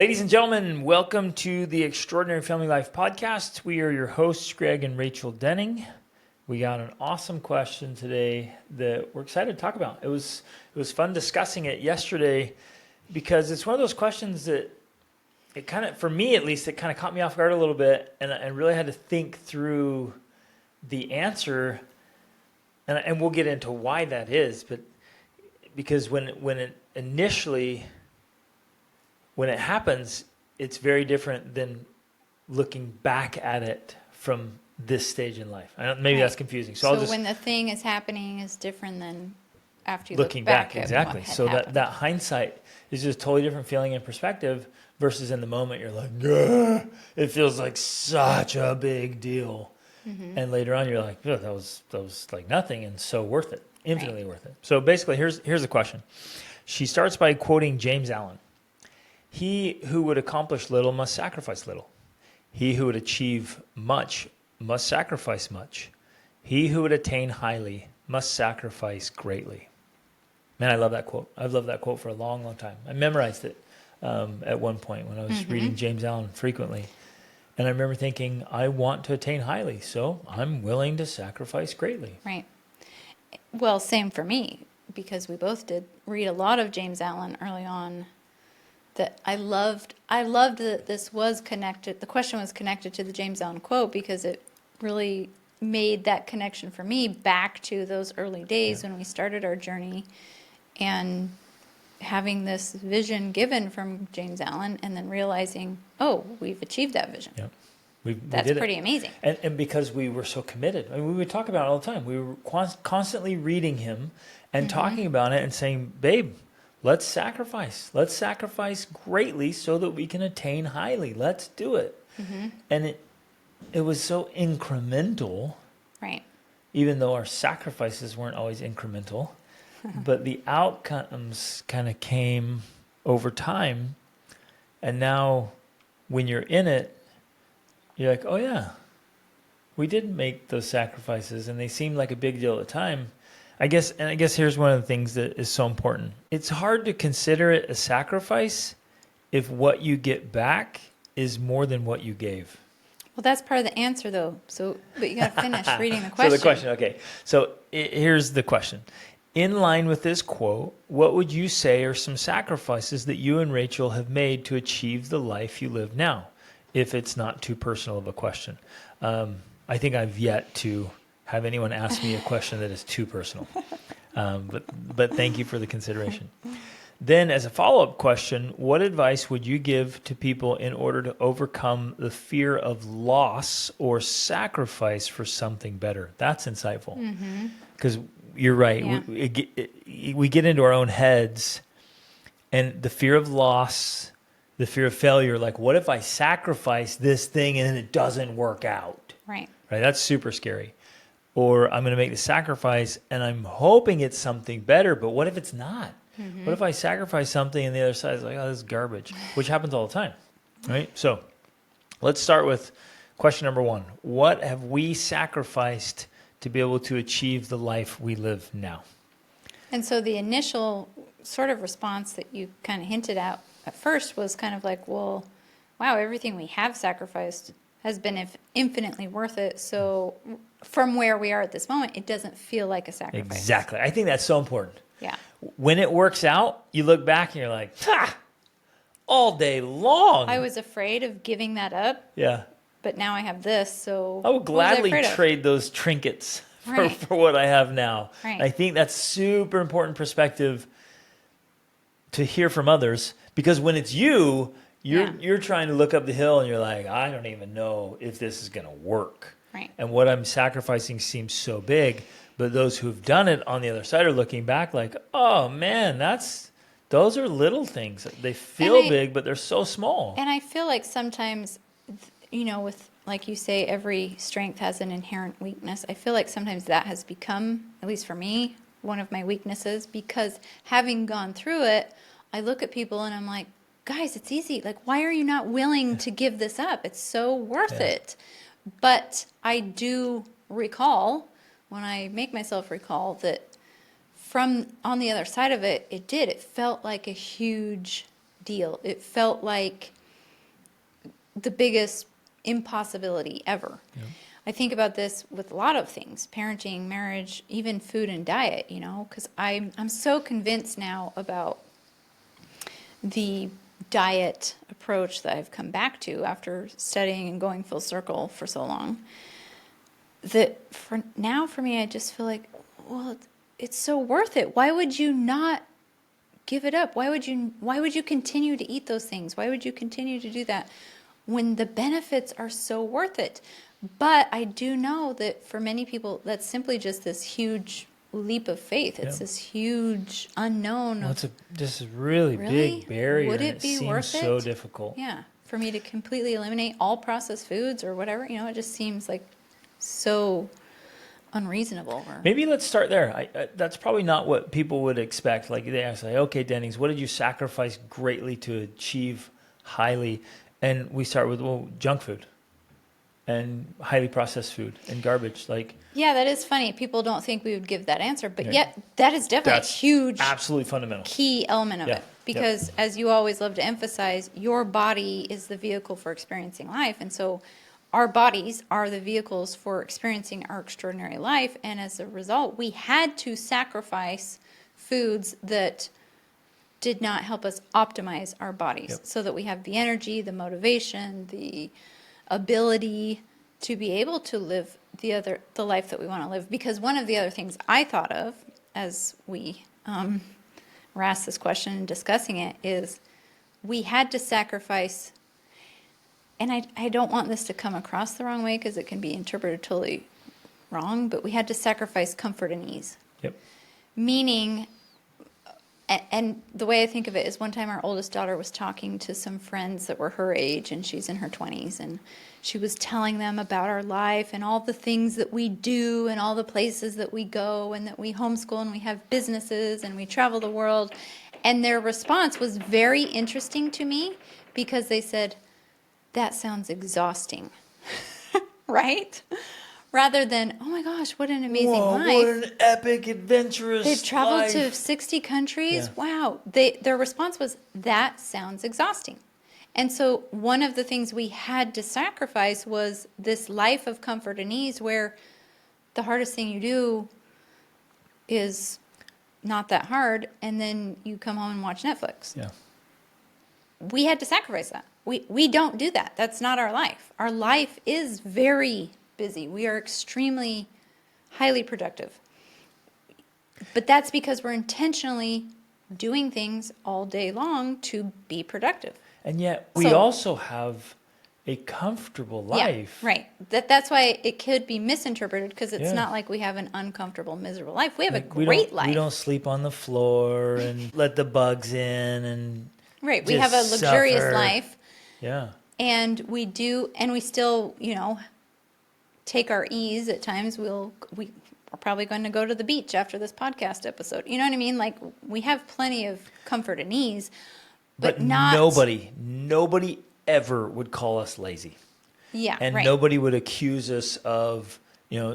Ladies and gentlemen, welcome to the Extraordinary Family Life Podcast. We are your hosts, Greg and Rachel Denning. We got an awesome question today that we're excited to talk about. It was fun discussing it yesterday because it's one of those questions that it kind of, for me at least, it kind of caught me off guard a little bit, and I really had to think through the answer, and we'll get into why that is. But because when it happens, it's very different than looking back at it from this stage in life. Maybe that's confusing. So when the thing is happening is different than after you looking look back at exactly. what had So happened. that hindsight is just a totally different feeling and perspective versus in the moment you're like, "Gah!" It feels like such a big deal. Mm-hmm. And later on you're like, oh, that was like nothing and so worth it, infinitely worth it. So basically here's the question. She starts by quoting James Allen. He who would accomplish little must sacrifice little. He who would achieve much must sacrifice much. He who would attain highly must sacrifice greatly. Man, I love that quote. I've loved that quote for a long, long time. I memorized it at one point when I was reading James Allen frequently. And I remember thinking, I want to attain highly, so I'm willing to sacrifice greatly. Right. Well, same for me, because we both did read a lot of James Allen early on. That I loved that this was connected. The question was connected to the James Allen quote because it really made that connection for me back to those early days when we started our journey, and having this vision given from James Allen, and then realizing, oh, we've achieved that vision. Yep. That's pretty amazing. And because we were so committed, I mean, we would talk about it all the time. We were constantly reading him and talking about it and saying, babe, let's sacrifice. Let's sacrifice greatly so that we can attain highly. Let's do it. Mm-hmm. And it was so incremental. Right. Even though our sacrifices weren't always incremental. But the outcomes kind of came over time. And now when you're in it, you're like, oh yeah, we did make those sacrifices. And they seemed like a big deal at the time. I guess here's one of the things that is so important. It's hard to consider it a sacrifice if what you get back is more than what you gave. Well, that's part of the answer, though. But you got to finish reading the question. So the question, okay. So here's the question. In line with this quote, what would you say are some sacrifices that you and Rachel have made to achieve the life you live now? If it's not too personal of a question. I think I've yet to have anyone ask me a question that is too personal. But thank you for the consideration. Then as a follow-up question, what advice would you give to people in order to overcome the fear of loss or sacrifice for something better? That's insightful. Because you're right. Yeah. We get into our own heads, and the fear of loss, the fear of failure, like what if I sacrifice this thing and then it doesn't work out? Right. That's super scary. Or I'm going to make the sacrifice and I'm hoping it's something better, but what if it's not? Mm-hmm. What if I sacrifice something and the other side is like, oh, this is garbage, which happens all the time, right? So let's start with question number one. What have we sacrificed to be able to achieve the life we live now? And so the initial sort of response that you kind of hinted at first was kind of like, well, wow, everything we have sacrificed has been infinitely worth it. So from where we are at this moment, it doesn't feel like a sacrifice. Exactly. I think that's so important. Yeah. When it works out, you look back and you're like, all day long. I was afraid of giving that up. Yeah. But now I have this, so I would gladly trade those trinkets for what I have now. Right. I think that's super important perspective to hear from others, because when it's you're trying to look up the hill and you're like, I don't even know if this is going to work. Right. And what I'm sacrificing seems so big, but those who've done it on the other side are looking back like, oh man, those are little things. They feel big, but they're so small. And I feel like sometimes, with, like you say, every strength has an inherent weakness. I feel like sometimes that has become, at least for me, one of my weaknesses, because having gone through it, I look at people and I'm like, guys, it's easy. Like, why are you not willing to give this up? It's so worth it. But I do recall, when I make myself recall, that from on the other side of it, it felt like a huge deal. It felt like the biggest impossibility ever. Yeah. I think about this with a lot of things, parenting, marriage, even food and diet, because I'm so convinced now about the diet approach that I've come back to after studying and going full circle for so long, that for me, I just feel like, well, it's so worth it. Why would you not give it up? Why would you continue to eat those things? Why would you continue to do that when the benefits are so worth it? But I do know that for many people, that's simply just this huge leap of faith. It's this huge unknown. Well, it's this really big barrier. Would and it be seems worth so it? difficult. Yeah, for me to completely eliminate all processed foods or whatever, it just seems like so unreasonable. Maybe let's start there. That's probably not what people would expect. Like they ask, like, okay, Dennings, what did you sacrifice greatly to achieve highly? And we start with, well, junk food and highly processed food and garbage. Like, yeah, that is funny. People don't think we would give that answer, but yet that is definitely a huge, absolutely fundamental key element of it. Because as you always love to emphasize, your body is the vehicle for experiencing life. And so our bodies are the vehicles for experiencing our extraordinary life. And as a result, we had to sacrifice foods that did not help us optimize our bodies so that we have the energy, the motivation, the ability to be able to live the life that we want to live. Because one of the other things I thought of as we were asked this question and discussing it is we had to sacrifice, and I don't want this to come across the wrong way because it can be interpreted totally wrong, but we had to sacrifice comfort and ease. Yep. Meaning, and the way I think of it is one time our oldest daughter was talking to some friends that were her age, and she's in her 20s, and she was telling them about our life and all the things that we do and all the places that we go and that we homeschool and we have businesses and we travel the world. And their response was very interesting to me because they said, that sounds exhausting, right? Rather than, oh my gosh, what an amazing life. What an epic, adventurous They've traveled life. to 60 countries. Yeah. Wow. Their response was, that sounds exhausting. And so one of the things we had to sacrifice was this life of comfort and ease where the hardest thing you do is not that hard, and then you come home and watch Netflix. Yeah. We had to sacrifice that. We don't do that. That's not our life. Our life is very busy. We are extremely highly productive. But that's because we're intentionally doing things all day long to be productive. And yet we also have a comfortable life. Yeah, right. That's why it could be misinterpreted because it's not like we have an uncomfortable, miserable life. We have a great life. We don't sleep on the floor and let the bugs in and right. We have a luxurious life. Yeah. And we still, take our ease at times. We're probably going to go to the beach after this podcast episode. You know what I mean? Like we have plenty of comfort and ease, but not nobody ever would call us lazy. Yeah. And right. nobody would accuse us of,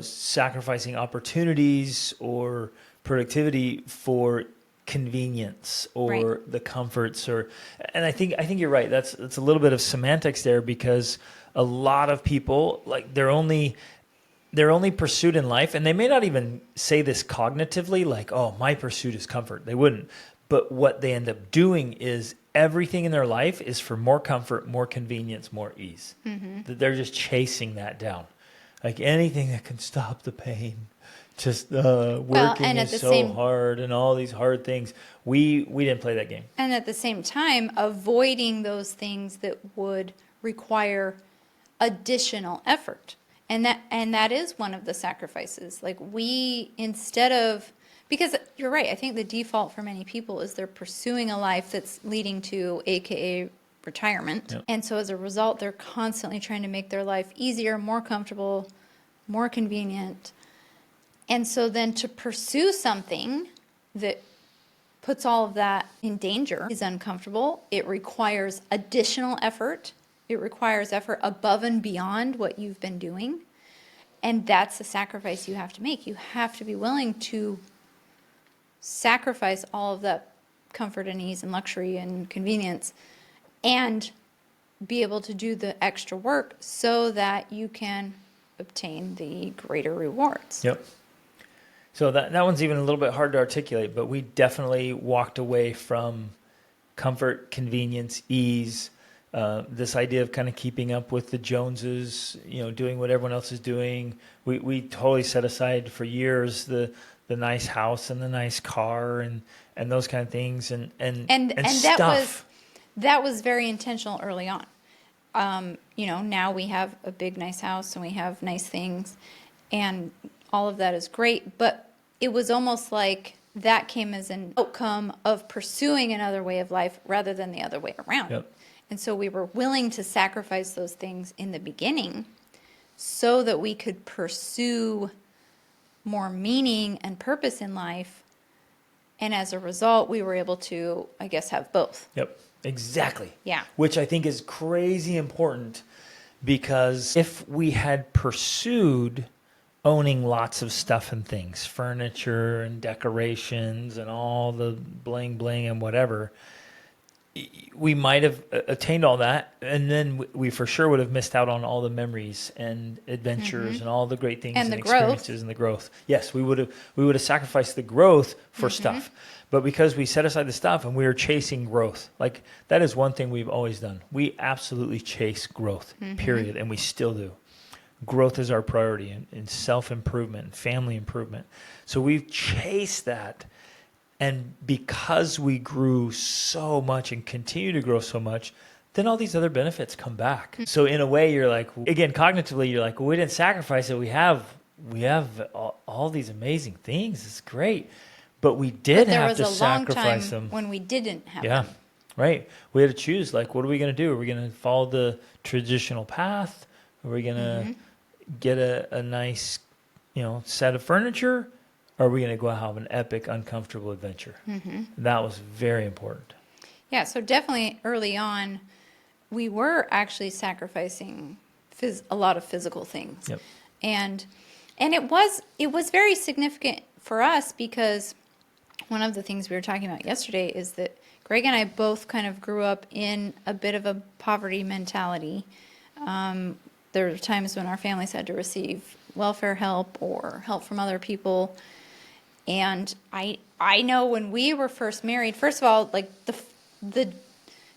sacrificing opportunities or productivity for convenience or the comforts and I think you're right. That's a little bit of semantics there because a lot of people like their only pursuit in life, and they may not even say this cognitively like, oh, my pursuit is comfort. They wouldn't. But what they end up doing is everything in their life is for more comfort, more convenience, more ease. Mm-hmm. That they're just chasing that down. Like anything that can stop the pain. Just working is so hard and all these hard things. We didn't play that game. And at the same time, avoiding those things that would require additional effort. And that is one of the sacrifices. Like because you're right, I think the default for many people is they're pursuing a life that's leading to AKA retirement. Yep. And so as a result, they're constantly trying to make their life easier, more comfortable, more convenient. And so then to pursue something that puts all of that in danger is uncomfortable. It requires additional effort. It requires effort above and beyond what you've been doing. And that's the sacrifice you have to make. You have to be willing to sacrifice all of that comfort and ease and luxury and convenience, and be able to do the extra work so that you can obtain the greater rewards. Yep. So that one's even a little bit hard to articulate, but we definitely walked away from comfort, convenience, ease, this idea of kind of keeping up with the Joneses, doing what everyone else is doing. We totally set aside for years the nice house and the nice car and those kind of things and stuff. That was very intentional early on. Now we have a big, nice house and we have nice things, and all of that is great. But it was almost like that came as an outcome of pursuing another way of life rather than the other way around. Yep. And so we were willing to sacrifice those things in the beginning so that we could pursue more meaning and purpose in life. And as a result, we were able to, I guess, have both. Yep, exactly. Yeah. Which I think is crazy important, because if we had pursued owning lots of stuff and things, furniture and decorations and all the bling bling and whatever, we might have attained all that, and then we for sure would have missed out on all the memories and adventures and all the great things And the experiences growth. and the growth. Yes, we would have sacrificed the growth for stuff, but because we set aside the stuff and we were chasing growth, like that is one thing we've always done. We absolutely chase growth, period, and we still do. Growth is our priority in self-improvement and family improvement. So we've chased that. And because we grew so much and continue to grow so much, then all these other benefits come back. So in a way, you're like, again, cognitively, you're like, well, we didn't sacrifice it. We have all these amazing things. It's great. But we did have to sacrifice them. When we didn't have Yeah, them. right. We had to choose, like, what are we going to do? Are we going to follow the traditional path? Are we going to get a nice, set of furniture? Or are we going to go have an epic, uncomfortable adventure? That was very important. Yeah, so definitely early on, we were actually sacrificing a lot of physical things. Yep. And it was very significant for us, because one of the things we were talking about yesterday is that Greg and I both kind of grew up in a bit of a poverty mentality. There were times when our families had to receive welfare help or help from other people. And I know when we were first married, first of all, like the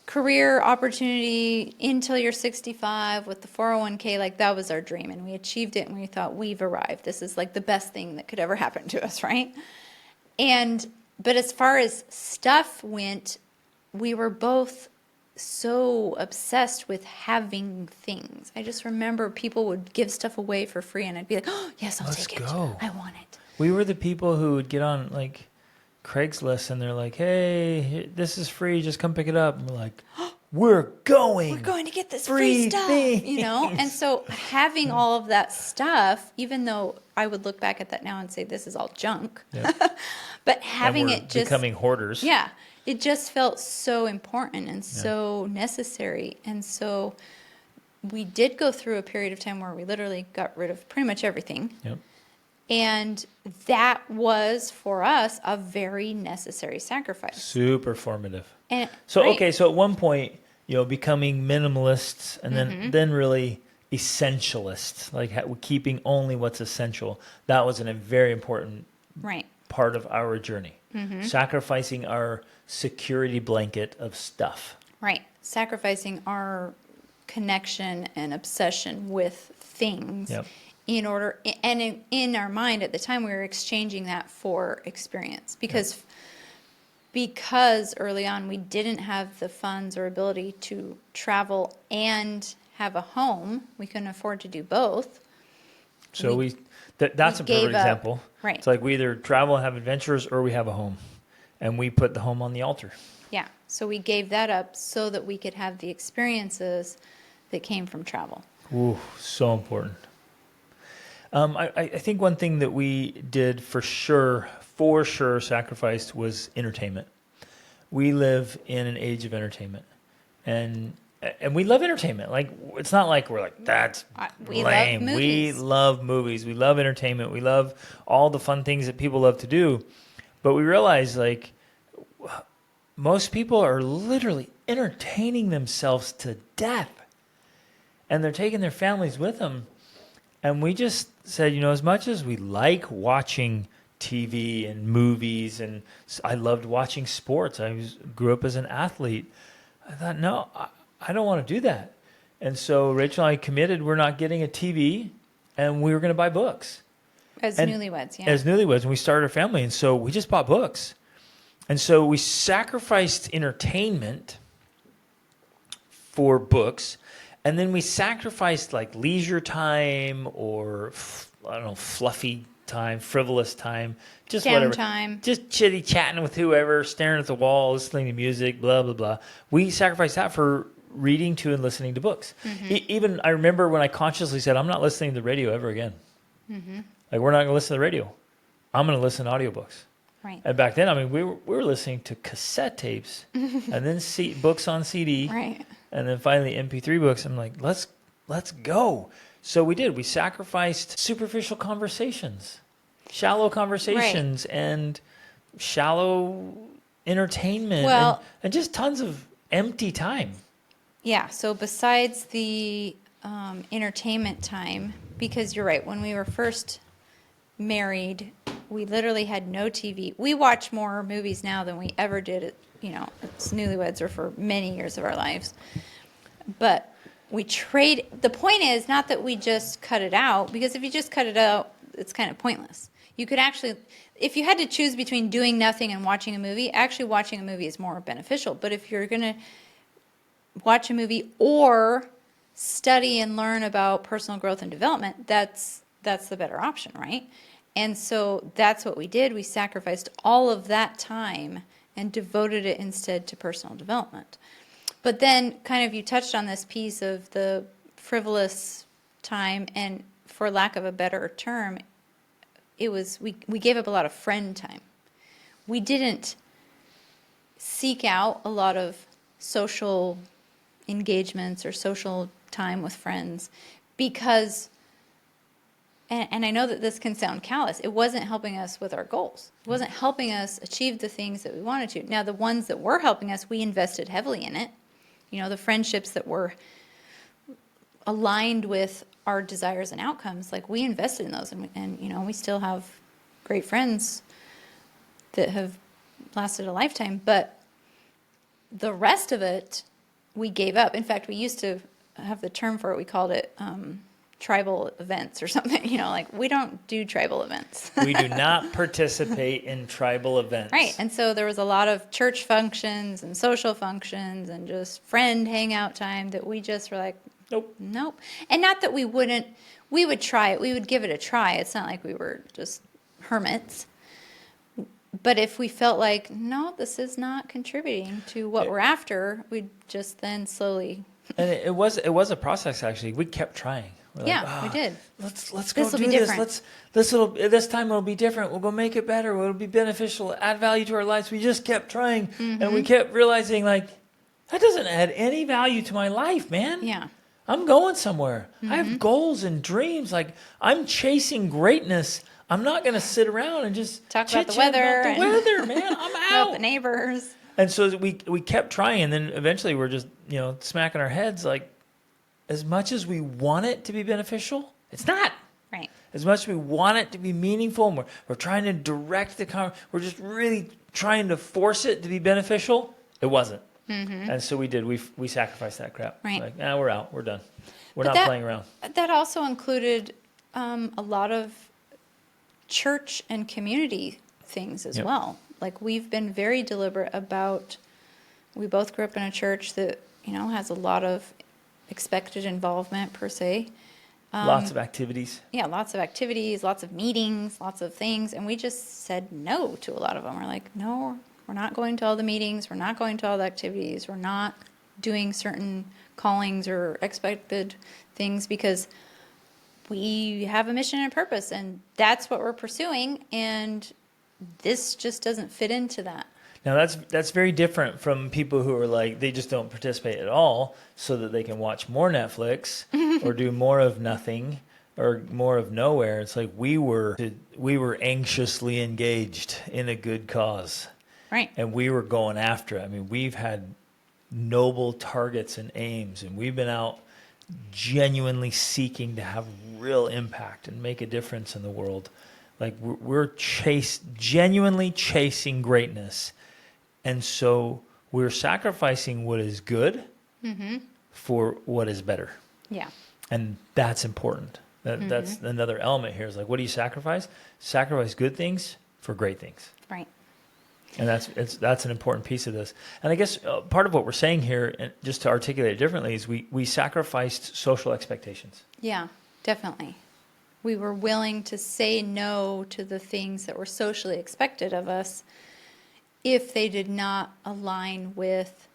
career opportunity until you're 65 with the 401k, like that was our dream, and we achieved it, and we thought, we've arrived. This is like the best thing that could ever happen to us, right? But as far as stuff went, we were both so obsessed with having things. I just remember people would give stuff away for free, and I'd be like, oh, yes, I'll take it. I want it. We were the people who would get on like Craigslist and they're like, hey, this is free, just come pick it up. And we're like, we're going to get this free stuff, things. And so having all of that stuff, even though I would look back at that now and say this is all junk, but having it just becoming hoarders. Yeah, it just felt so important and so necessary. And so we did go through a period of time where we literally got rid of pretty much everything. Yep. And that was, for us, a very necessary sacrifice. Super formative. And, so, right. okay, so at one point, becoming minimalists and then really essentialists, like keeping only what's essential, that was a very important part of our journey. Sacrificing our security blanket of stuff. Right. Sacrificing our connection and obsession with things. Yep. In order, and in our mind at the time, we were exchanging that for experience, because early on we didn't have the funds or ability to travel and have a home. We couldn't afford to do both. So that's a perfect example. Right. It's like we either travel and have adventures, or we have a home, and we put the home on the altar. Yeah. So we gave that up so that we could have the experiences that came from travel. Ooh, so important. I think one thing that we did for sure sacrificed was entertainment. We live in an age of entertainment, and we love entertainment. Like, it's not like we're like, that's lame. We love movies. We love entertainment. We love all the fun things that people love to do. But we realize, like, most people are literally entertaining themselves to death. And they're taking their families with them. And we just said, as much as we like watching TV and movies, and I loved watching sports. Grew up as an athlete. I thought, no, I don't want to do that. And so Rachel and I committed we're not getting a TV, and we were going to buy books. As newlyweds, yeah. As newlyweds, when we started our family. And so we just bought books. And so we sacrificed entertainment for books. And then we sacrificed like leisure time or, I don't know, fluffy time, frivolous time, just whatever. Time. Just chitty chatting with whoever, staring at the wall, listening to music, blah, blah, blah. We sacrificed that for reading to and listening to books. Even I remember when I consciously said, I'm not listening to the radio ever again. Like, we're not going to listen to the radio. I'm going to listen to audiobooks. Right. And back then, we were listening to cassette tapes and then books on CD. Right. And then finally MP3 books. I'm like, let's go. So we did. We sacrificed superficial conversations, shallow conversations, and shallow entertainment, and just tons of empty time. Yeah. So besides the entertainment time, because you're right, when we were first married, we literally had no TV. We watch more movies now than we ever did as newlyweds or for many years of our lives. But we trade. The point is not that we just cut it out, because if you just cut it out, it's kind of pointless. You could actually, if you had to choose between doing nothing and watching a movie, actually watching a movie is more beneficial. But if you're going to watch a movie or study and learn about personal growth and development, that's the better option, right? And so that's what we did. We sacrificed all of that time and devoted it instead to personal development. But then kind of you touched on this piece of the frivolous time, and for lack of a better term, it was we gave up a lot of friend time. We didn't seek out a lot of social engagements or social time with friends because, and I know that this can sound callous, it wasn't helping us with our goals. It wasn't helping us achieve the things that we wanted to. Now, the ones that were helping us, we invested heavily in it. The friendships that were aligned with our desires and outcomes, like we invested in those. And we still have great friends that have lasted a lifetime. But the rest of it, we gave up. In fact, we used to have the term for it. We called it tribal events or something. Like we don't do tribal events. We do not participate in tribal events. Right. And so there was a lot of church functions and social functions and just friend hangout time that we just were like, nope. And not that we would try it. We would give it a try. It's not like we were just hermits. But if we felt like, no, this is not contributing to what we're after, we'd just then slowly. And it was a process, actually. We kept trying. We did. Let's go do this. This time it'll be different. We'll go make it better. It'll be beneficial. Add value to our lives. We just kept trying, and we kept realizing like that doesn't add any value to my life, man. Yeah. I'm going somewhere. I have goals and dreams. Like I'm chasing greatness. I'm not going to sit around and just talk about the weather. Man. I'm out. About the neighbors. And so we kept trying, and then eventually we're just smacking our heads like, as much as we want it to be beneficial, it's not. Right. As much as we want it to be meaningful, and we're trying to direct we're just really trying to force it to be beneficial, it wasn't. And so we did. We sacrificed that crap. Right. Like, we're out. We're done. We're not playing around. That also included a lot of church and community things as well. Like we've been very deliberate about, we both grew up in a church that, has a lot of expected involvement per se. Lots of activities. Yeah, lots of activities, lots of meetings, lots of things. And we just said no to a lot of them. We're like, no, we're not going to all the meetings. We're not going to all the activities. We're not doing certain callings or expected things because we have a mission and purpose. And that's what we're pursuing. And this just doesn't fit into that. Now that's very different from people who are like they just don't participate at all so that they can watch more Netflix or do more of nothing or more of nowhere. It's like we were anxiously engaged in a good cause. Right. And we were going after it. I mean, we've had noble targets and aims, and we've been out genuinely seeking to have real impact and make a difference in the world. Like we're genuinely chasing greatness. And so we're sacrificing what is good for what is better. Yeah. And that's important. That's another element here is like, what do you sacrifice? Sacrifice good things for great things. Right. And that's an important piece of this. And I guess part of what we're saying here, and just to articulate it differently, is we sacrificed social expectations. Yeah, definitely. We were willing to say no to the things that were socially expected of us if they did not align with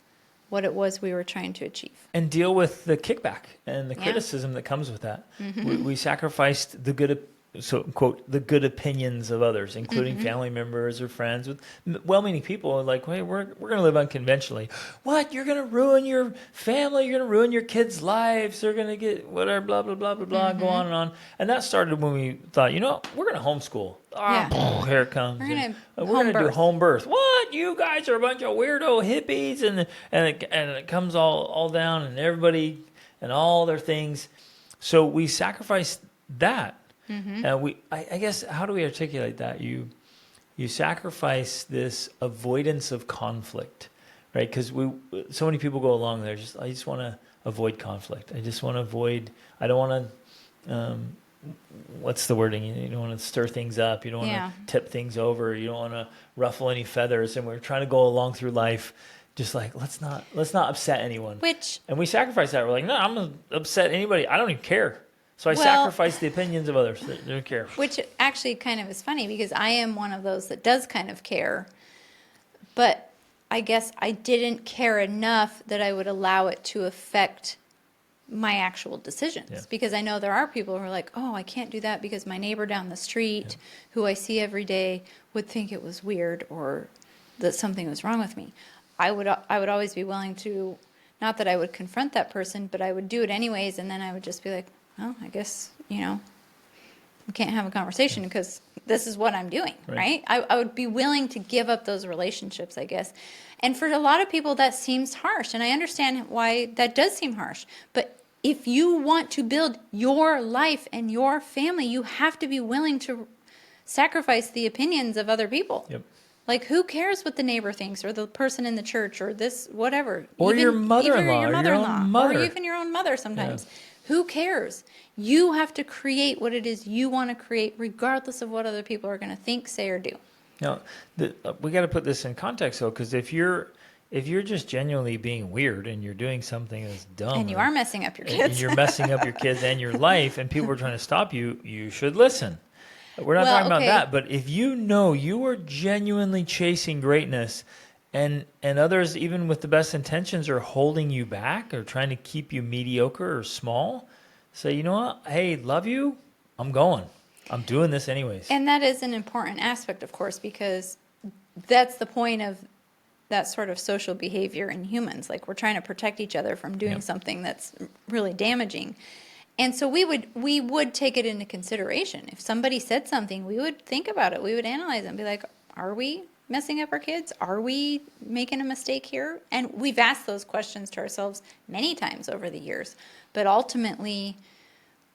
what it was we were trying to achieve. And deal with the kickback and the criticism that comes with that. We sacrificed the good, so quote, the good opinions of others, including family members or friends with well-meaning people. Like, hey, we're going to live unconventionally. What? You're going to ruin your family? You're going to ruin your kids' lives? They're going to get whatever, blah, blah, blah, blah, blah, go on and on. And that started when we thought, we're going to homeschool. Here it comes. We're We're going to do home birth. What? You guys are a bunch of weirdo hippies, and it comes all down, and everybody and all their things. So we sacrificed that. I guess, how do we articulate that? You sacrifice this avoidance of conflict, right? Because so many people go along there. I just want to avoid conflict. I just want to avoid. I don't want to. What's the wording? You don't want to stir things up. You don't want to tip things over. You don't want to ruffle any feathers. And we're trying to go along through life, just like let's not upset anyone. And we sacrifice that. We're like, no, I'm gonna upset anybody. I don't even care. So I sacrifice the opinions of others. They don't care. Which actually kind of is funny because I am one of those that does kind of care. But I guess I didn't care enough that I would allow it to affect my actual decisions. Because I know there are people who are like, oh, I can't do that because my neighbor down the street who I see every day would think it was weird or that something was wrong with me. I would always be willing to, not that I would confront that person, but I would do it anyways. And then I would just be like, well, I guess, we can't have a conversation because this is what I'm doing, right? I would be willing to give up those relationships, I guess. And for a lot of people, that seems harsh. And I understand why that does seem harsh. But if you want to build your life and your family, you have to be willing to sacrifice the opinions of other people. Yep. Like, who cares what the neighbor thinks or the person in the church or this, whatever. Or your mother-in-law, your mother-in-law, own mother. Or even your own mother sometimes. Who cares? You have to create what it is you want to create, regardless of what other people are going to think, say, or do. Now, we got to put this in context, though, because if you're just genuinely being weird and you're doing something that's dumb, and you are messing up your kids, and you're messing up your kids and your life, and people are trying to stop you, you should listen. We're not talking about that, but if you are genuinely chasing greatness, and others, even with the best intentions, are holding you back or trying to keep you mediocre or small, say, you know what? Hey, love you. I'm going. I'm doing this anyways. And that is an important aspect, of course, because that's the point of that sort of social behavior in humans. Like, we're trying to protect each other from doing something that's really damaging. And so we would take it into consideration. If somebody said something, we would think about it. We would analyze it and be like, are we messing up our kids? Are we making a mistake here? And we've asked those questions to ourselves many times over the years. But ultimately,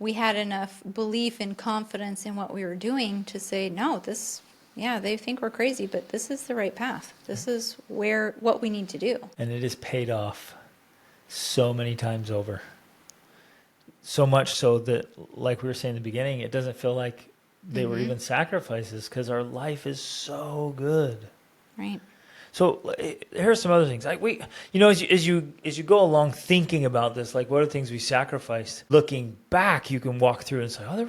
we had enough belief and confidence in what we were doing to say, no, they think we're crazy, but this is the right path. This is what we need to do. And it has paid off so many times over. So much so that, like we were saying in the beginning, it doesn't feel like they were even sacrifices because our life is so good. Right. So here are some other things. Like as you go along thinking about this, like what are the things we sacrificed? Looking back, you can walk through and say, oh, there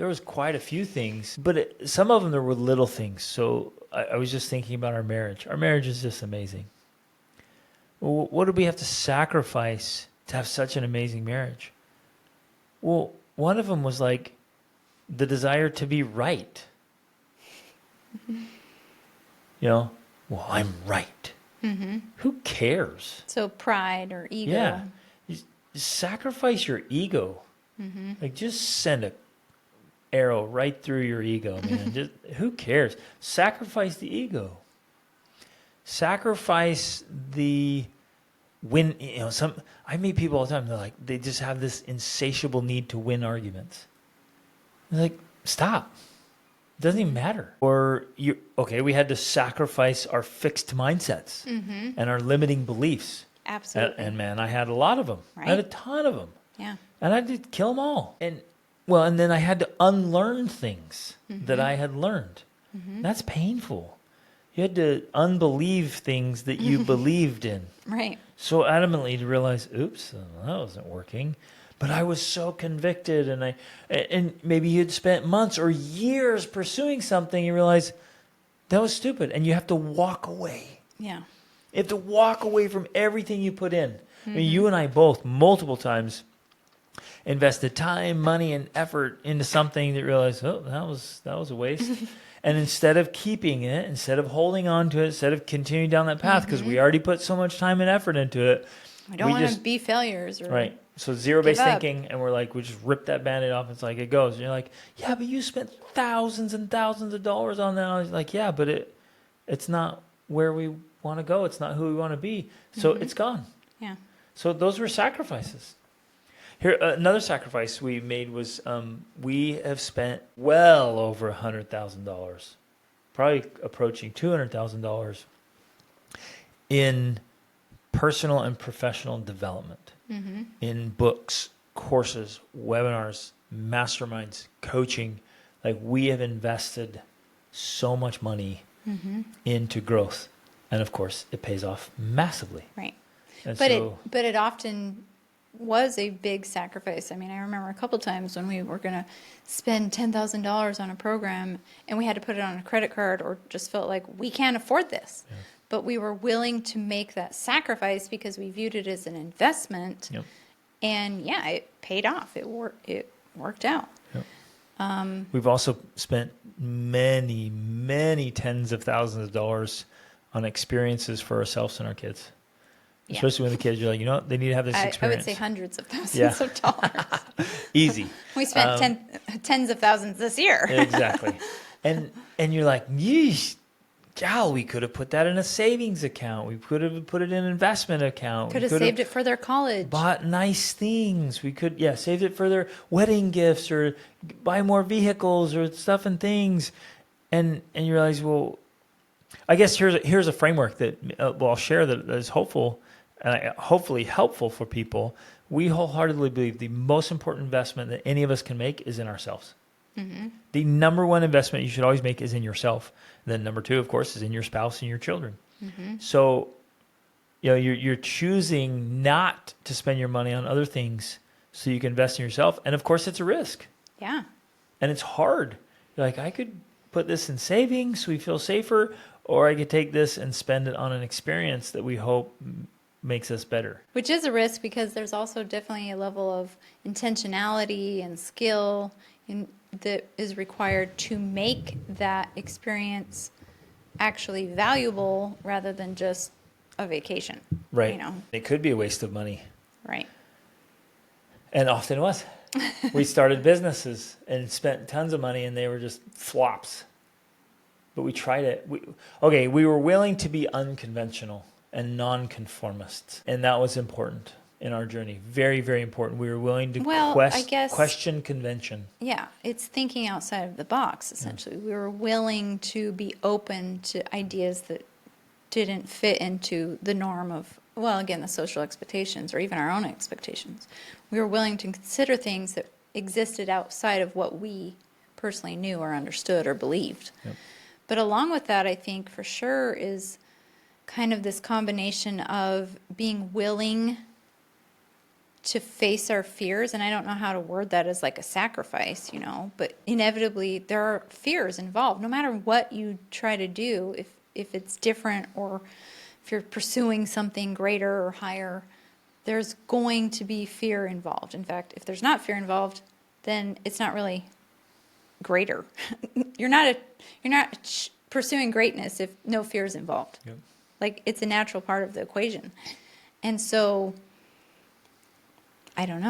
was quite a few things, but some of them there were little things. So I was just thinking about our marriage. Our marriage is just amazing. Well, what did we have to sacrifice to have such an amazing marriage? Well, one of them was like the desire to be right. Well, I'm right. Who cares? So pride or ego. Yeah. You sacrifice your ego. Like, just send a arrow right through your ego, man. Who cares? Sacrifice the ego. Sacrifice the win. I meet people all the time. They're like, they just have this insatiable need to win arguments. They're like, stop. It doesn't even matter. Or we had to sacrifice our fixed mindsets and our limiting beliefs. Absolutely. And man, I had a lot of them. Right. I had a ton of them. Yeah. And I did kill them all. And then I had to unlearn things that I had learned. That's painful. You had to unbelieve things that you believed in. Right. So adamantly to realize, oops, that wasn't working. But I was so convicted, and maybe you'd spent months or years pursuing something, you realize that was stupid, and you have to walk away. Yeah. You have to walk away from everything you put in. I mean, you and I both, multiple times, invested time, money, and effort into something that realized, that was a waste. And instead of keeping it, instead of holding on to it, instead of continuing down that path, because we already put so much time and effort into it. We don't want to be failures. Right. So zero-based thinking, and we're like, we just rip that Band-Aid off. It's like, it goes. And you're like, yeah, but you spent thousands and thousands of dollars on that. I was like, yeah, but it's not where we want to go. It's not who we want to be. So it's gone. Yeah. So those were sacrifices. Here, another sacrifice we made was we have spent well over $100,000, probably approaching $200,000 in personal and professional development, in books, courses, webinars, masterminds, coaching. Like, we have invested so much money into growth. And of course, it pays off massively. Right. And But it often was a big sacrifice. I mean, I remember a couple times when we were going to spend $10,000 on a program and we had to put it on a credit card, or just felt like we can't afford this. Yeah. But we were willing to make that sacrifice because we viewed it as an investment. Yep. And yeah, it paid off. It worked out. Yep. We've also spent many, many tens of thousands of dollars on experiences for ourselves and our kids. Yeah. Especially when the kids are like, they need to have this experience. I would say hundreds of thousands of dollars. Easy. We spent tens of thousands this year. Exactly. And you're like, yeesh, gal, we could have put that in a savings account. We could have put it in an investment account. Could have saved it for their college. Bought nice things. We could, saved it for their wedding gifts, or buy more vehicles or stuff and things. And you realize, well, I guess here's a framework that I'll share that is hopeful and hopefully helpful for people. We wholeheartedly believe the most important investment that any of us can make is in ourselves. The number one investment you should always make is in yourself. And then number two, of course, is in your spouse and your children. So, you're choosing not to spend your money on other things so you can invest in yourself. And of course, it's a risk. Yeah. And it's hard. You're like, I could put this in savings so we feel safer, or I could take this and spend it on an experience that we hope makes us better. Which is a risk, because there's also definitely a level of intentionality and skill that is required to make that experience actually valuable rather than just a vacation. Right. It could be a waste of money. Right. And often it was. We started businesses and spent tons of money, and they were just flops. But we tried it. We were willing to be unconventional and nonconformists, and that was important in our journey. Very, very important. We were willing to question convention. Yeah, it's thinking outside of the box, essentially. We were willing to be open to ideas that didn't fit into the norm of, the social expectations or even our own expectations. We were willing to consider things that existed outside of what we personally knew or understood or believed. Yep. But along with that, I think for sure is kind of this combination of being willing to face our fears. And I don't know how to word that as like a sacrifice, but inevitably there are fears involved. No matter what you try to do, if it's different, or if you're pursuing something greater or higher, there's going to be fear involved. In fact, if there's not fear involved, then it's not really greater. You're not pursuing greatness if no fear is involved. Yep. Like, it's a natural part of the equation. And so I don't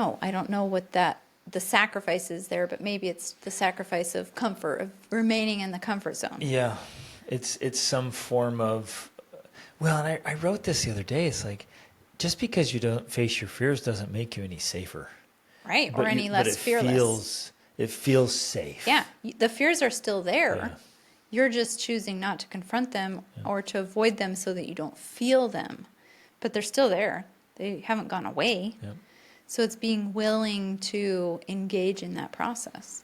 know what the sacrifice is there, but maybe it's the sacrifice of comfort, of remaining in the comfort zone. Yeah. It's some form of, Well, and I wrote this the other day. It's like, just because you don't face your fears doesn't make you any safer. Right. Or any But less it fearless. feels safe. Yeah. The fears are still there. Yeah. You're just choosing not to confront them or to avoid them so that you don't feel them. But they're still there. They haven't gone away. Yeah. So it's being willing to engage in that process.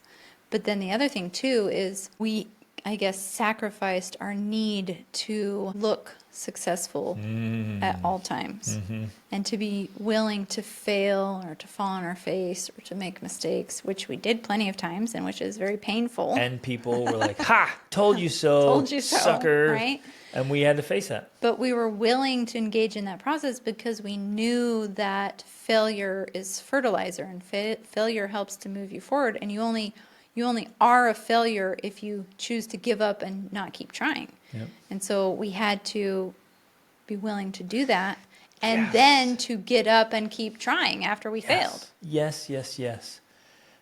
But then the other thing too is we, I guess, sacrificed our need to look successful at all times and to be willing to fail or to fall on our face or to make mistakes, which we did plenty of times and which is very painful. And people were like, ha, told you so, Told you so, sucker. right? And we had to face that. But we were willing to engage in that process because we knew that failure is fertilizer and failure helps to move you forward. And you only are a failure if you choose to give up and not keep trying. Yep. And so we had to be willing to do that and Yes. then to get up and keep trying after we failed. Yes.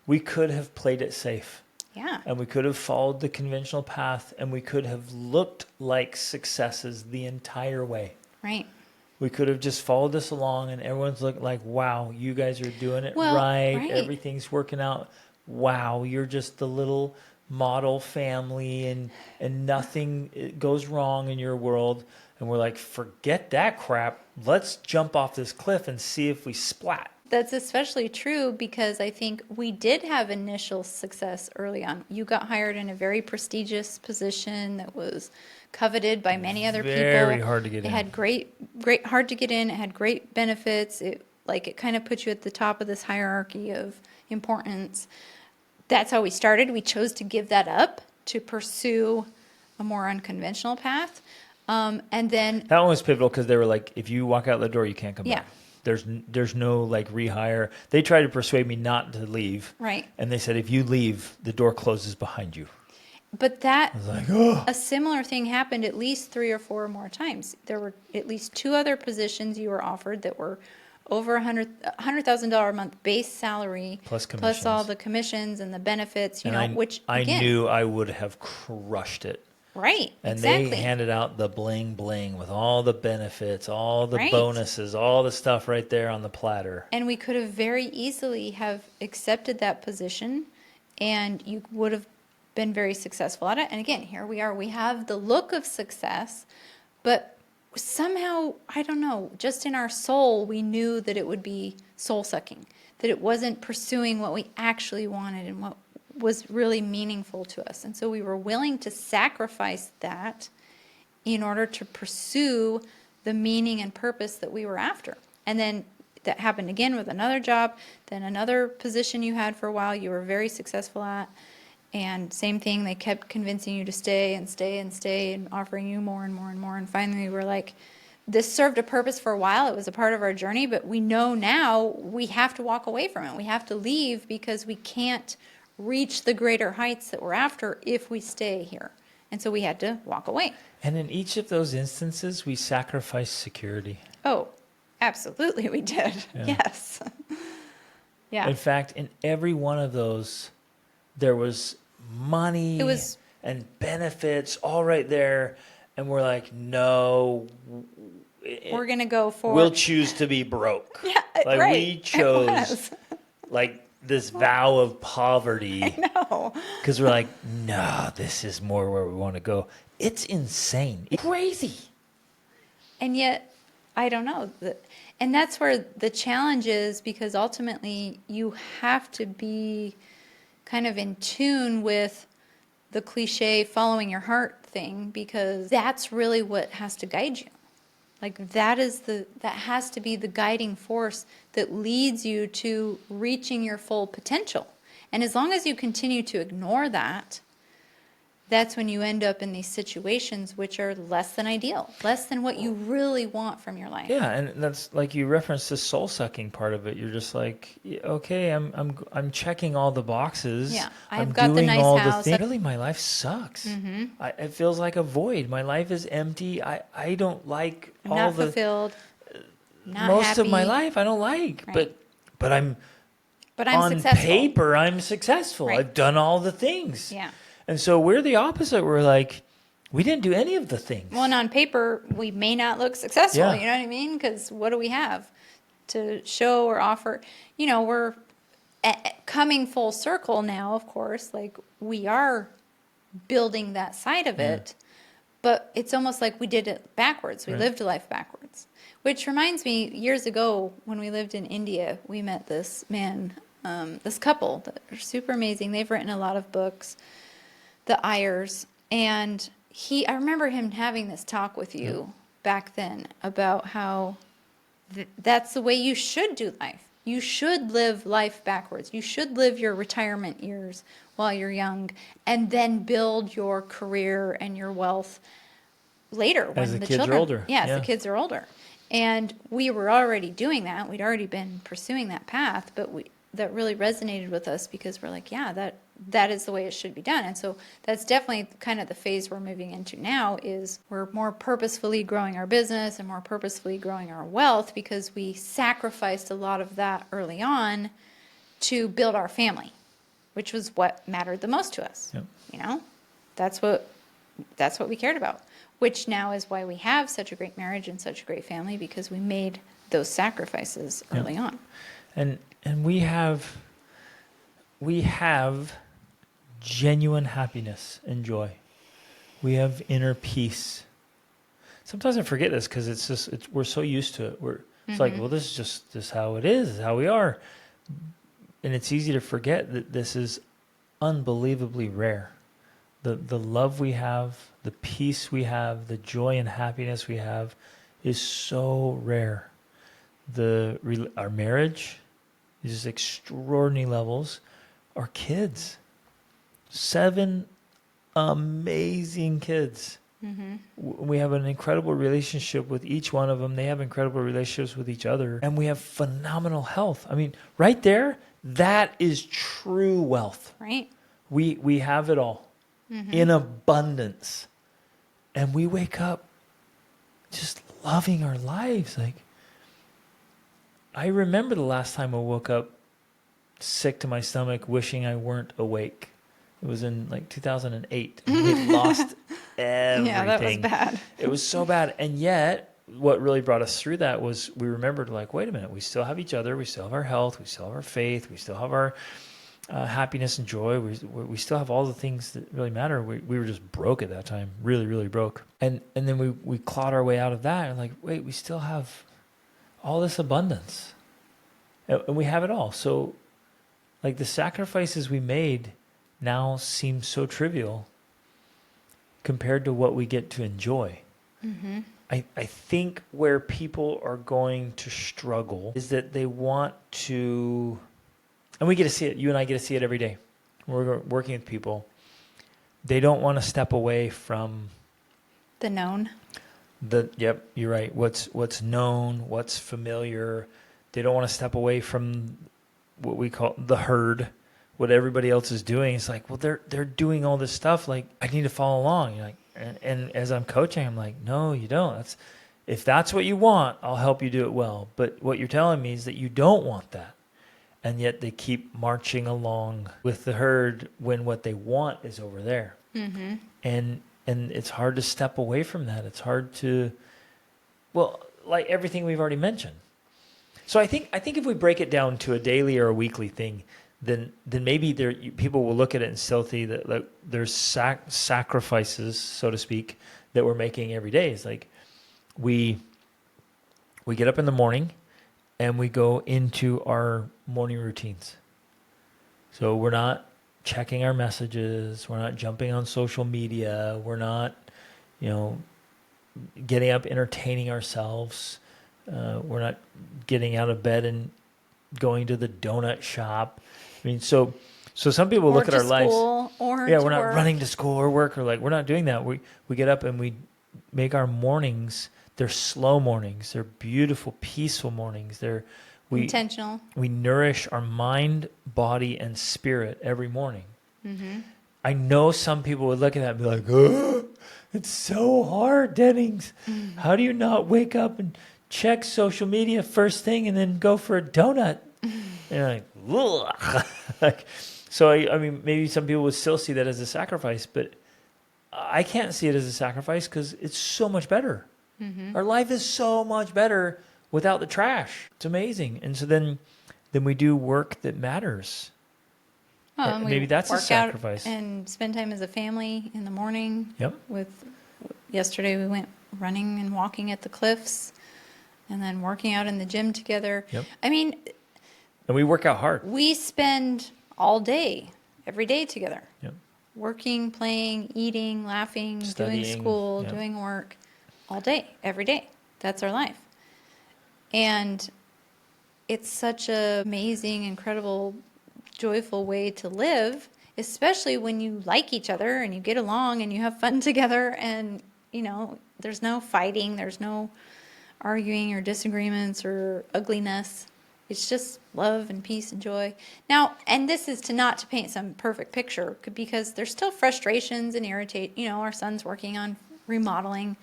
We could have played it safe. Yeah. And we could have followed the conventional path, and we could have looked like successes the entire way. Right. We could have just followed this along, and everyone's looked like, wow, you guys are doing it Well, right. right. Everything's working out. Wow, you're just the little model family, and nothing goes wrong in your world. And we're like, forget that crap. Let's jump off this cliff and see if we splat. That's especially true because I think we did have initial success early on. You got hired in a very prestigious position that was coveted by many other people. Very hard to get in. It had great, hard to get in. It had great benefits. It kind of put you at the top of this hierarchy of importance. That's how we started. We chose to give that up to pursue a more unconventional path. And then That one was pivotal because they were like, if you walk out the door, you can't come Yeah. back. There's no like rehire. They tried to persuade me not to leave. Right. And they said, if you leave, the door closes behind you. But that I was like, oh. a similar thing happened at least 3 or 4 more times. There were at least 2 other positions you were offered that were over $100,000 a month base salary Plus plus commissions. all the commissions and the benefits. And Which I again, knew I would have crushed it. right, And exactly. they handed out the bling bling with all the benefits, all the Right. bonuses, all the stuff right there on the platter. And we could have very easily have accepted that position, and you would have been very successful at it. And again, here we are. We have the look of success, but somehow, I don't know, just in our soul, we knew that it would be soul-sucking, that it wasn't pursuing what we actually wanted and what was really meaningful to us. And so we were willing to sacrifice that in order to pursue the meaning and purpose that we were after. And then that happened again with another job, then another position you had for a while you were very successful at. And same thing, they kept convincing you to stay and stay and stay and offering you more and more and more. And finally we were like, this served a purpose for a while. It was a part of our journey, but we know now we have to walk away from it. We have to leave because we can't reach the greater heights that we're after if we stay here. And so we had to walk away. And in each of those instances, we sacrificed security. Oh, absolutely we did. Yeah. Yes. Yeah. In fact, in every one of those, there was money It was- and benefits all right there. And we're like, no, We're going to go for... we'll choose to be broke. Yeah, Like right. we It chose was. like this vow of poverty. No. Because we're like, no, this is more where we want to go. It's insane. It's crazy. And yet, I don't know. And that's where the challenge is, because ultimately you have to be kind of in tune with the cliche following your heart thing, because that's really what has to guide you. Like that has to be the guiding force that leads you to reaching your full potential. And as long as you continue to ignore that, that's when you end up in these situations which are less than ideal, less than what you really want from your life. Yeah, and that's like you referenced the soul sucking part of it. You're just like, okay, I'm checking all the boxes. Yeah, I'm I've got the doing nice all house. the things. Really, my life sucks. Mm-hmm. It feels like a void. My life is empty. I don't like I'm all not the fulfilled, not most happy. of my life. I don't like, Right. but I'm But I'm on successful. paper. I'm successful. Right. I've done all the things. Yeah. And so we're the opposite. We're like, We didn't do any of the things. Well, and on paper, we may not look successful. Yeah. You know what I mean? Because what do we have to show or offer? You know, we're coming full circle now, of course. Like, we are building that side of it, but it's almost like we did it backwards. We lived life backwards. Which reminds me, years ago, when we lived in India, we met this man, this couple that are super amazing. They've written a lot of books, the Ayers, and I remember him having this talk with you back then about how that's the way you should do life. You should live life backwards. You should live your retirement years while you're young and then build your career and your wealth later when As the the kids children are older. Yeah, as Yeah. the kids are older. And we were already doing that. We'd already been pursuing that path, but that really resonated with us because we're like, yeah, that is the way it should be done. And so that's definitely kind of the phase we're moving into now, is we're more purposefully growing our business and more purposefully growing our wealth because we sacrificed a lot of that early on to build our family, which was what mattered the most to us. Yep. You know, that's what we cared about, which now is why we have such a great marriage and such a great family, because we made those sacrifices early on. And we have genuine happiness and joy. We have inner peace. Sometimes I forget this because we're so used to it. It's like, well, this is just how it is, how we are. And it's easy to forget that this is unbelievably rare. The love we have, the peace we have, the joy and happiness we have is so rare. Our marriage is just extraordinary levels. Our kids, 7 amazing kids. We have an incredible relationship with each one of them. They have incredible relationships with each other. And we have phenomenal health. I mean, right there, that is true wealth. Right? We have it all in abundance. And we wake up just loving our lives. Like, I remember the last time I woke up sick to my stomach, wishing I weren't awake. It was in like 2008. We lost everything. Yeah, that was bad. It was so bad. And yet, what really brought us through that was we remembered, like, wait a minute, we still have each other. We still have our health. We still have our faith. We still have our happiness and joy. We still have all the things that really matter. We were just broke at that time, really, really broke. And then we clawed our way out of that. And like, wait, we still have all this abundance. And we have it all. So, like, the sacrifices we made now seem so trivial compared to what we get to enjoy. I think where people are going to struggle is that they want to, and we get to see it, you and I get to see it every day. We're working with people. They don't want to step away from The known. Yep, you're right. What's known, what's familiar. They don't want to step away from what we call the herd, what everybody else is doing. It's like, well, they're doing all this stuff. Like, I need to follow along. You're like, and as I'm coaching, I'm like, no, you don't. If that's what you want, I'll help you do it well. But what you're telling me is that you don't want that. And yet they keep marching along with the herd when what they want is over there. And it's hard to step away from that. It's hard to, well, like everything we've already mentioned. So I think if we break it down to a daily or a weekly thing, then maybe people will look at it and still see that, like, there's sacrifices, so to speak, that we're making every day. It's like we get up in the morning and we go into our morning routines. So we're not checking our messages. We're not jumping on social media. We're not, getting up, entertaining ourselves. We're not getting out of bed and going to the donut shop. I mean, so some people look at our lives. We're not running to school or work, or like, we're not doing that. We get up and we make our mornings. They're slow mornings. They're beautiful, peaceful mornings. Intentional. We nourish our mind, body, and spirit every morning. I know some people would look at that and be like, oh, it's so hard, Dennings. How do you not wake up and check social media first thing and then go for a donut? And you're like, ugh. So I mean, maybe some people would still see that as a sacrifice, but I can't see it as a sacrifice because it's so much better. Our life is so much better without the trash. It's amazing. And so then we do work that matters. Oh, and we Maybe that's a work out sacrifice. and spend time as a family in the morning. Yep. Yesterday we went running and walking at the cliffs, and then working out in the gym together. Yep. I mean, And we work out hard. we spend all day, every day together. Yep. Working, playing, eating, laughing, Studying, doing school, yeah. doing work, all day, every day. That's our life. And it's such an amazing, incredible, joyful way to live, especially when you like each other and you get along and you have fun together, and, you know, there's no fighting, there's no arguing or disagreements or ugliness. It's just love and peace and joy. Now, and this is not to paint some perfect picture, because there's still frustrations and irritate. You know, our son's working on remodeling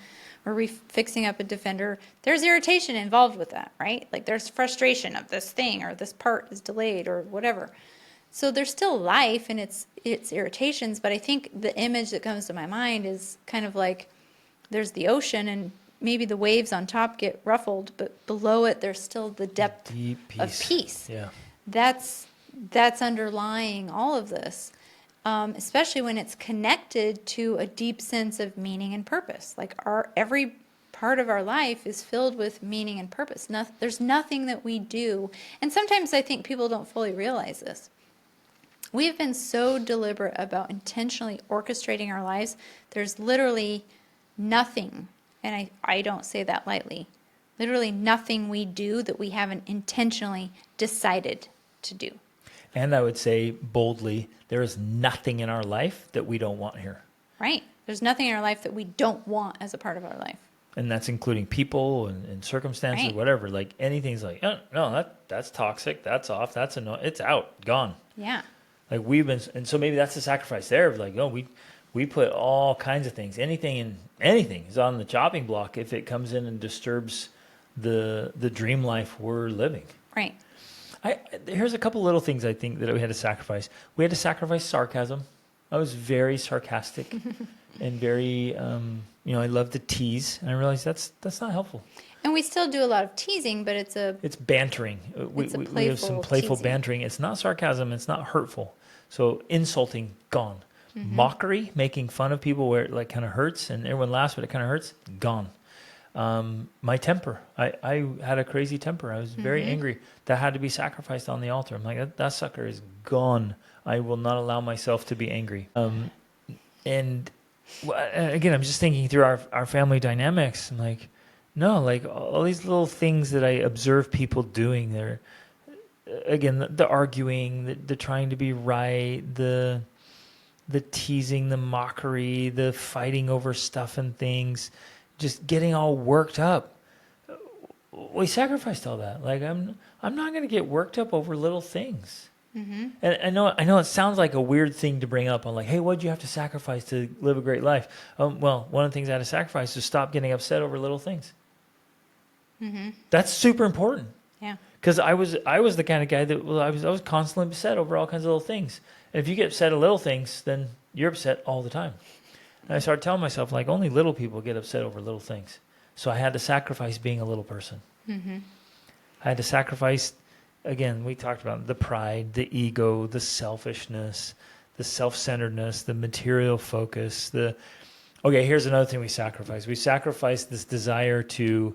or fixing up a Defender. There's irritation involved with that, right? Like there's frustration of this thing, or this part is delayed or whatever. So there's still life and it's irritations, but I think the image that comes to my mind is kind of like there's the ocean, and maybe the waves on top get ruffled, but below it there's still the depth Deep of peace. peace. Yeah. That's underlying all of this, especially when it's connected to a deep sense of meaning and purpose. Like every part of our life is filled with meaning and purpose. There's nothing that we do, and sometimes I think people don't fully realize this. We've been so deliberate about intentionally orchestrating our lives. There's literally nothing, and I don't say that lightly, literally nothing we do that we haven't intentionally decided to do. And I would say boldly, there is nothing in our life that we don't want here. Right. There's nothing in our life that we don't want as a part of our life. And that's including people and circumstances, Right. whatever. Like anything's like, oh, no, that's toxic. That's off. That's annoying. It's out, gone. Yeah. Like and so maybe that's the sacrifice there of like, oh, we put all kinds of things, anything is on the chopping block if it comes in and disturbs the dream life we're living. Right. Here's a couple little things I think that we had to sacrifice. We had to sacrifice sarcasm. I was very sarcastic and very, I love to tease, and I realized that's not helpful. And we still do a lot of teasing, but it's bantering. We have some playful teasing. bantering. It's not sarcasm. It's not hurtful. So insulting, gone. Mm-hmm. Mockery, making fun of people where it like kind of hurts and everyone laughs but it kind of hurts, gone. My temper. I had a crazy temper. I was very angry. That had to be sacrificed on the altar. I'm like, that sucker is gone. I will not allow myself to be angry. And again, I'm just thinking through our family dynamics. I'm like, no, like all these little things that I observe people doing. They're, again, the arguing, the trying to be right, the teasing, the mockery, the fighting over stuff and things, just getting all worked up. We sacrificed all that. Like I'm not going to get worked up over little things. Mm-hmm. And I know it sounds like a weird thing to bring up. I'm like, hey, what'd you have to sacrifice to live a great life? Well, one of the things I had to sacrifice is stop getting upset over little things. Mm-hmm. That's super important. Yeah. Because I was the kind of guy that I was constantly upset over all kinds of little things. And if you get upset at little things, then you're upset all the time. And I started telling myself, like, only little people get upset over little things. So I had to sacrifice being a little person. Mm-hmm. I had to sacrifice, again, we talked about the pride, the ego, the selfishness, the self-centeredness, the material focus. Okay, here's another thing we sacrificed. We sacrificed this desire to,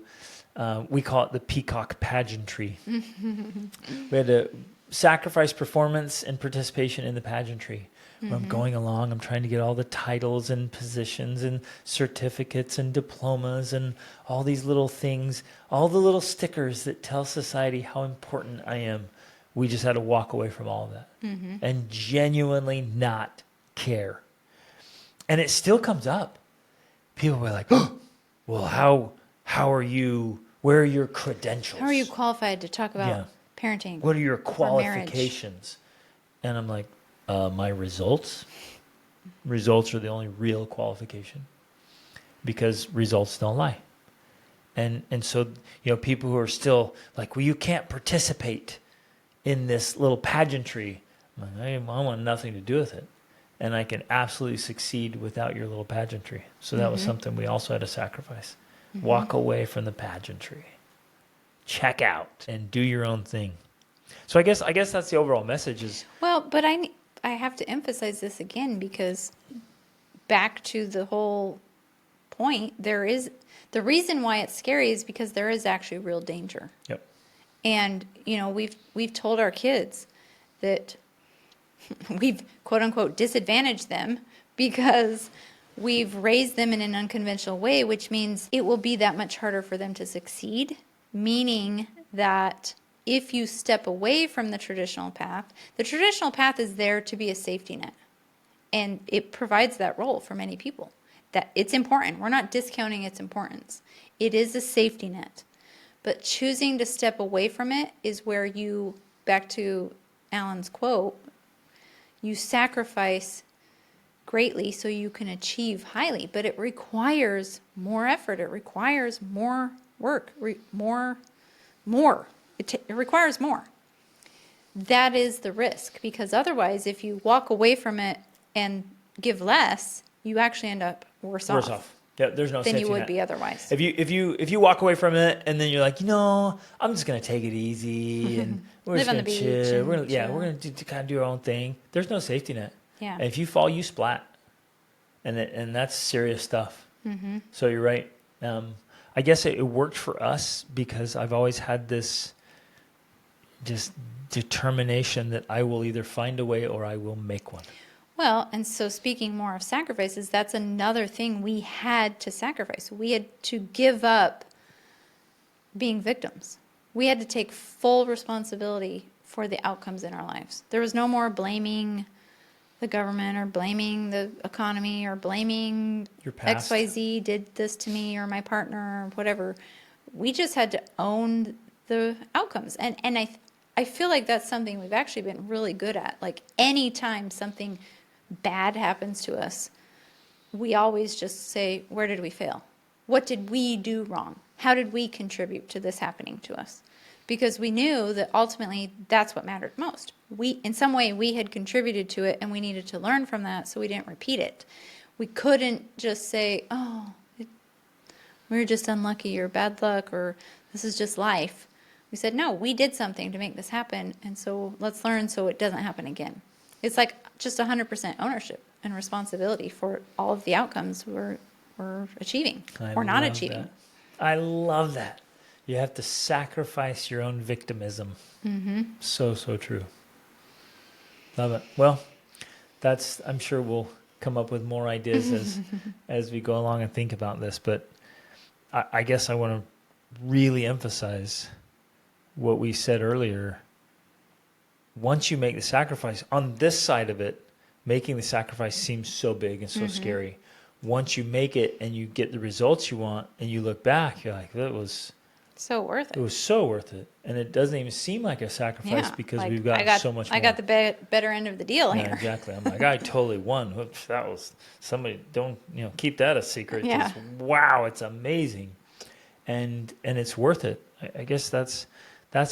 we call it the peacock pageantry. We had to sacrifice performance and participation in the pageantry. Where I'm going along, I'm trying to get all the titles and positions and certificates and diplomas and all these little things, all the little stickers that tell society how important I am. We just had to walk away from all of that and genuinely not care. And it still comes up. People were like, oh, well, how are you? Where are your credentials? How are you qualified to talk about parenting? What are your or marriage? qualifications? And I'm like, my results. Results are the only real qualification because results don't lie. And so, people who are still like, well, you can't participate in this little pageantry. I'm like, I want nothing to do with it. and I can absolutely succeed without your little pageantry. So that was something we also had to sacrifice. Walk away from the pageantry. Check out and do your own thing. So I guess that's the overall message is, Well, but I have to emphasize this again, because back to the whole point, there is the reason why it's scary is because there is actually real danger. yep. And we've told our kids that we've quote unquote disadvantaged them because we've raised them in an unconventional way, which means it will be that much harder for them to succeed, meaning that if you step away from the traditional path is there to be a safety net. And it provides that role for many people. That it's important. We're not discounting its importance. It is a safety net. But choosing to step away from it is where you, back to Alan's quote, you sacrifice greatly so you can achieve highly. But it requires more effort. It requires more work, more. It requires more. That is the risk, because otherwise, if you walk away from it and give less, you actually end up worse off Yeah, there's no than safety you would net. be otherwise. If you walk away from it and then you're like, I'm just gonna take it easy and we're Live just on gonna the beach chill. and We're gonna chill. kind of do our own thing. There's no safety net. Yeah. And if you fall, you splat, and that's serious stuff. So you're right. I guess it worked for us because I've always had this just determination that I will either find a way or I will make one. Well, and so speaking more of sacrifices, that's another thing we had to sacrifice. We had to give up being victims. We had to take full responsibility for the outcomes in our lives. There was no more blaming the government or blaming the economy or blaming Your past. XYZ did this to me or my partner or whatever. We just had to own the outcomes. And I feel like that's something we've actually been really good at. Like anytime something bad happens to us, we always just say, where did we fail? What did we do wrong? How did we contribute to this happening to us? Because we knew that ultimately that's what mattered most. In some way, we had contributed to it and we needed to learn from that so we didn't repeat it. We couldn't just say, we were just unlucky or bad luck or this is just life. We said, no, we did something to make this happen, and so let's learn so it doesn't happen again. It's like just 100% ownership and responsibility for all of the outcomes we're achieving or not achieving. That. I love that. You have to sacrifice your own victimism. So true. Love it. Well, I'm sure we'll come up with more ideas as we go along and think about this, but I guess I want to really emphasize what we said earlier. Once you make the sacrifice, on this side of it, making the sacrifice seems so big and so scary. Once you make it and you get the results you want and you look back, you're like, that was so worth it. It was so worth it. And it doesn't even seem like a sacrifice because we've got so much more. I got the better end of the deal here. Exactly. I'm like, I totally won. Oops, that was somebody, don't, keep that a secret. Yeah. Just, wow, it's amazing. And it's worth it. I guess that's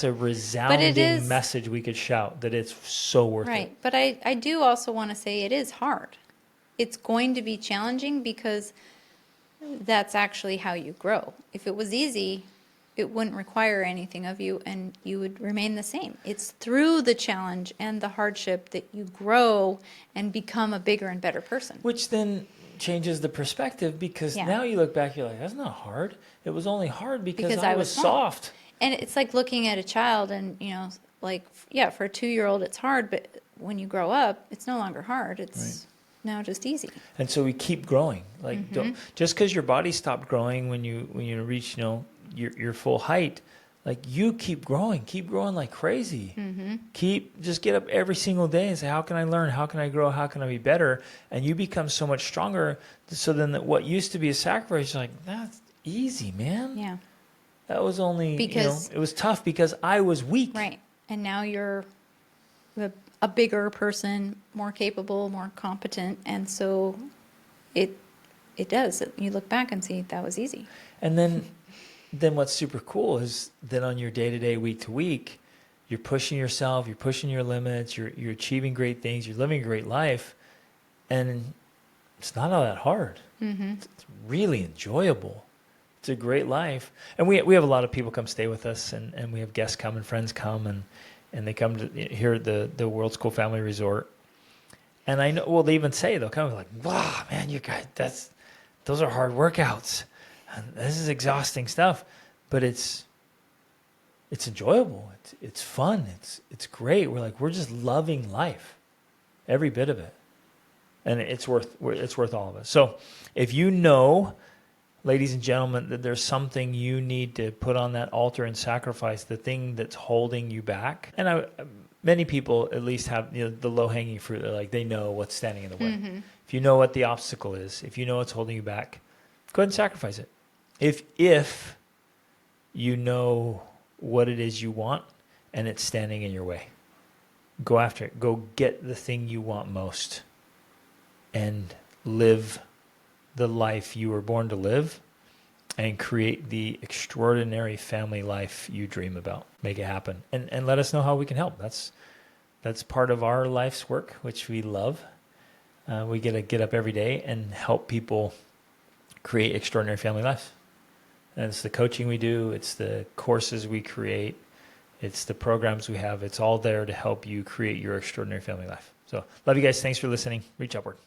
a resounding message we could shout, that it's so worth it. Right. But I do also want to say it is hard. It's going to be challenging because that's actually how you grow. If it was easy, it wouldn't require anything of you and you would remain the same. It's through the challenge and the hardship that you grow and become a bigger and better person. Which then changes the perspective because now you look back, you're like, that's not hard. It was only hard because I was soft. And it's like looking at a child and, for a 2-year-old, it's hard, but when you grow up, it's no longer hard. It's now just easy. And so we keep growing. Like just because your body stopped growing when you reach, your full height, like you keep growing like crazy. Just get up every single day and say, how can I learn? How can I grow? How can I be better? And you become so much stronger. So then what used to be a sacrifice, you're like, that's easy, man. Yeah. That was only, because it was tough because I was weak. Right. And now you're a bigger person, more capable, more competent. And so it does. You look back and see that was easy. And then what's super cool is that on your day-to-day, week-to-week, you're pushing yourself, you're pushing your limits, you're achieving great things, you're living a great life, And it's not all that hard. It's really enjoyable. It's a great life. And we have a lot of people come stay with us, and we have guests come and friends come, and they come to here at the World School Family Resort. And I know, well, they even say, they'll come like, wow, man, you guys, those are hard workouts. And this is exhausting stuff, but it's enjoyable. It's fun. It's great. We're just loving life, every bit of it. And it's worth all of it. So if you know, ladies and gentlemen, that there's something you need to put on that altar and sacrifice, the thing that's holding you back. And many people at least have the low-hanging fruit. They're like, they know what's standing in the way. If you know what the obstacle is, if you know what's holding you back, go ahead and sacrifice it. If you know what it is you want and it's standing in your way, go after it. Go get the thing you want most and live the life you were born to live and create the extraordinary family life you dream about. Make it happen. And let us know how we can help. That's part of our life's work, which we love. We get to get up every day and help people create extraordinary family lives. And it's the coaching we do. It's the courses we create. It's the programs we have. It's all there to help you create your extraordinary family life. So love you guys. Thanks for listening. Reach upward.